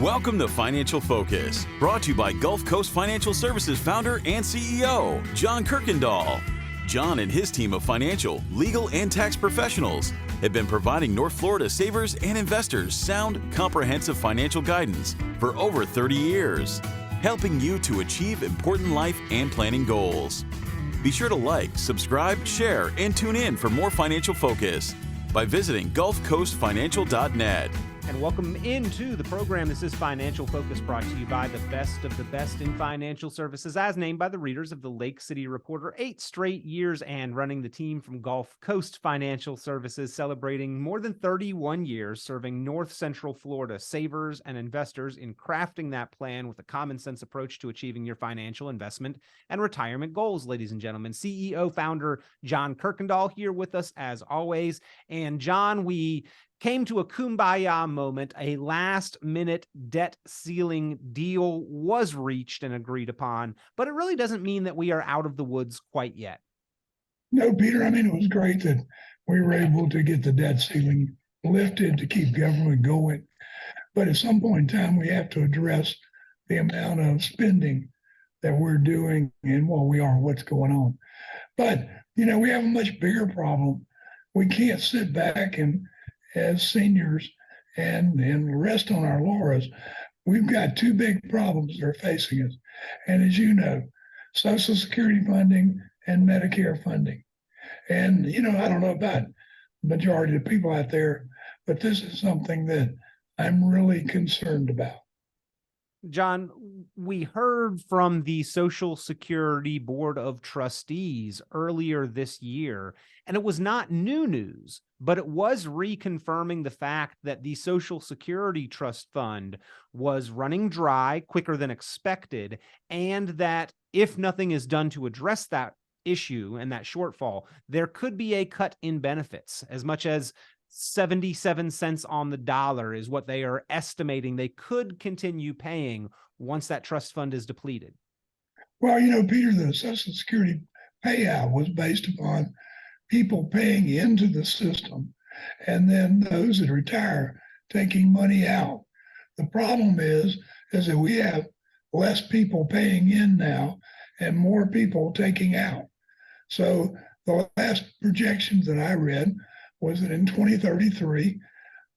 Welcome to Financial Focus, brought to you by GulfCoast Financial Services founder and CEO, John Kuykendall. John and his team of financial, legal, and tax professionals have been providing North Florida savers and investors sound, comprehensive financial guidance for over 30 years, helping you to achieve important life and planning goals. Be sure to like, subscribe, share, and tune in for more Financial Focus by visiting GulfCoastFinancial.net. And welcome into the program. This is Financial Focus, brought to you by the best of the best in financial services, as named by the readers of the Lake City Reporter. 8 straight years and running the team from Gulf Coast Financial Services, celebrating more than 31 years serving North Central Florida savers and investors in crafting that plan with a common sense approach to achieving your financial investment and retirement goals. Ladies and gentlemen, CEO founder John Kuykendall here with us as always. And John, we came to a kumbaya moment. A last-minute debt ceiling deal was reached and agreed upon, but it really doesn't mean that we are out of the woods quite yet. No, Peter, it was great that we were able to get the debt ceiling lifted to keep government going. But at some point in time, we have to address the amount of spending that we're doing and what's going on. But, we have a much bigger problem. We can't sit back and as seniors and rest on our laurels. We've got 2 big problems that are facing us. And as you know, Social Security funding and Medicare funding. And, I don't know about the majority of the people out there, but this is something that I'm really concerned about. John, we heard from the Social Security Board of Trustees earlier this year, and it was not new news, but it was reconfirming the fact that the Social Security Trust Fund was running dry quicker than expected, and that if nothing is done to address that issue and that shortfall, there could be a cut in benefits. As much as 77 cents on the dollar is what they are estimating they could continue paying once that trust fund is depleted. Well, Peter, the Social Security payout was based upon people paying into the system and then those that retire taking money out. The problem is that we have less people paying in now and more people taking out. So the last projections that I read was that in 2033,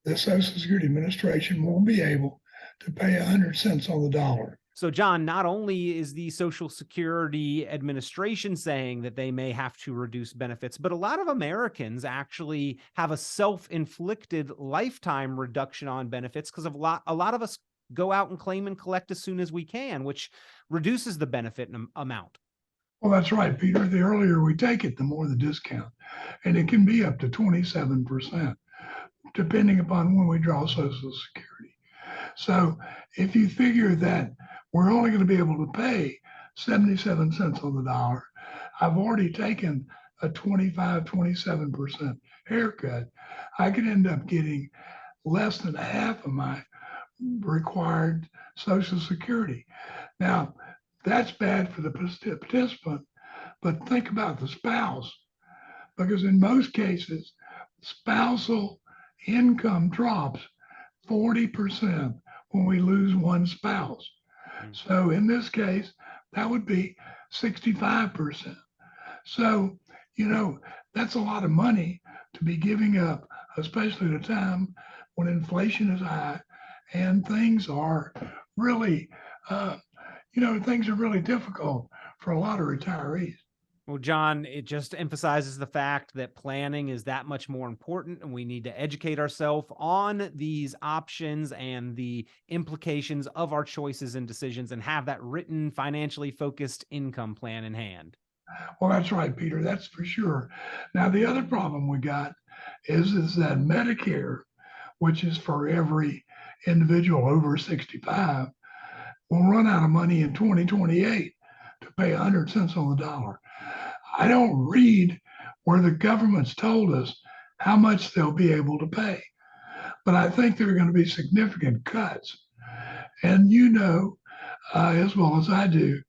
the Social Security Administration won't be able to pay 100 cents on the dollar. So, John, not only is the Social Security Administration saying that they may have to reduce benefits, but a lot of Americans actually have a self-inflicted lifetime reduction on benefits because of a lot of us go out and claim and collect as soon as we can, which reduces the benefit amount. Well, that's right, Peter. The earlier we take it, the more the discount. And it can be up to 27%, depending upon when we draw Social Security. So if you figure that we're only going to be able to pay 77 cents on the dollar, I've already taken a 27% haircut. I could end up getting less than half of my required Social Security. Now, that's bad for the participant, but think about the spouse, because in most cases, spousal income drops 40% when we lose one spouse. So in this case, that would be 65%. So, that's a lot of money to be giving up, especially at a time when inflation is high and things are really things are really difficult for a lot of retirees. Well, John, it just emphasizes the fact that planning is that much more important, and we need to educate ourselves on these options and the implications of our choices and decisions and have that written, financially focused income plan in hand. Well, that's right, Peter. That's for sure. Now, the other problem we got is that Medicare, which is for every individual over 65, will run out of money in 2028 to pay 100 cents on the dollar. I don't read where the government's told us how much they'll be able to pay, but I think there are going to be significant cuts. And as well as I do,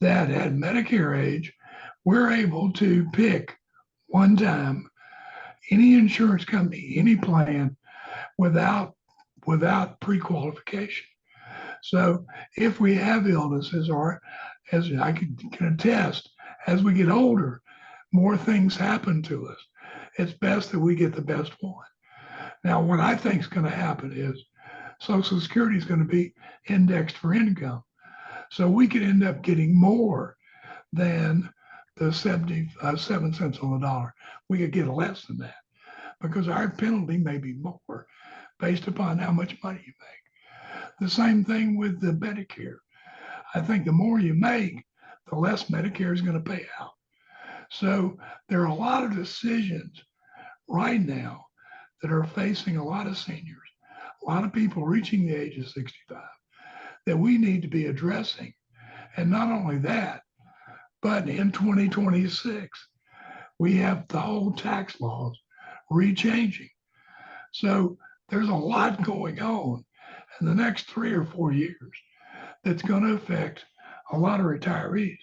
that at Medicare age, we're able to pick one time any insurance company, any plan without pre-qualification. So if we have illnesses, or as I can attest, as we get older, more things happen to us. It's best that we get the best one. Now, what I think is going to happen is Social Security is going to be indexed for income. So we could end up getting more than the 77 cents on the dollar. We could get less than that because our penalty may be more based upon how much money you make. The same thing with the Medicare. I think the more you make, the less Medicare is going to pay out. So there are a lot of decisions right now that are facing a lot of seniors, a lot of people reaching the age of 65 that we need to be addressing. And not only that, but in 2026, we have the whole tax laws rechanging. So there's a lot going on in the next 3 or 4 years that's going to affect a lot of retirees.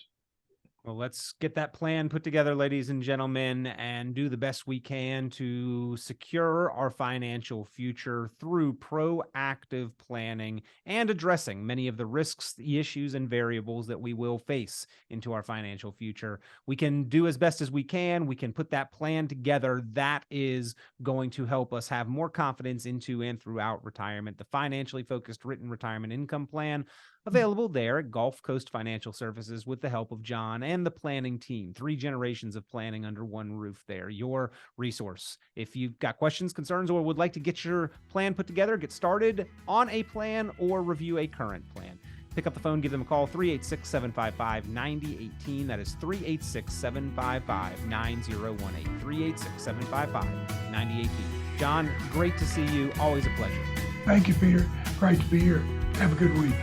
Well, let's get that plan put together, ladies and gentlemen, and do the best we can to secure our financial future through proactive planning and addressing many of the risks, the issues, and variables that we will face into our financial future. We can do as best as we can. We can put that plan together. That is going to help us have more confidence into and throughout retirement. The financially focused written retirement income plan, available there at GulfCoast Financial Services with the help of John and the planning team. 3 generations of planning under one roof there. Your resource. If you've got questions, concerns, or would like to get your plan put together, get started on a plan, or review a current plan, pick up the phone, give them a call, 386-755-9018. That is 386-755-9018. 386-755-9018. John, great to see you. Always a pleasure. Thank you, Peter. Great to be here. Have a good week.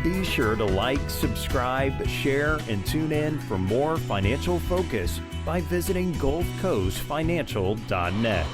Be sure to like, subscribe, share, and tune in for more financial focus by visiting GulfCoastFinancial.net.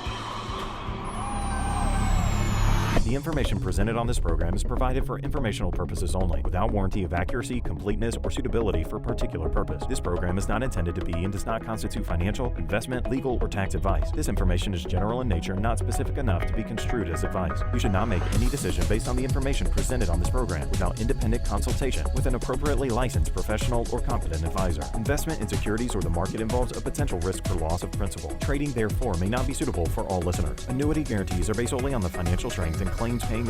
The information presented on this program is provided for informational purposes only, without warranty of accuracy, completeness, or suitability for a particular purpose. This program is not intended to be and does not constitute financial, investment, legal, or tax advice. This information is general in nature and not specific enough to be construed as advice. You should not make any decision based on the information presented on this program without independent consultation with an appropriately licensed professional or competent advisor. Investment in securities or the market involves a potential risk for loss of principal. Trading, therefore, may not be suitable for all listeners. Annuity guarantees are based solely on the financial strength and claims paying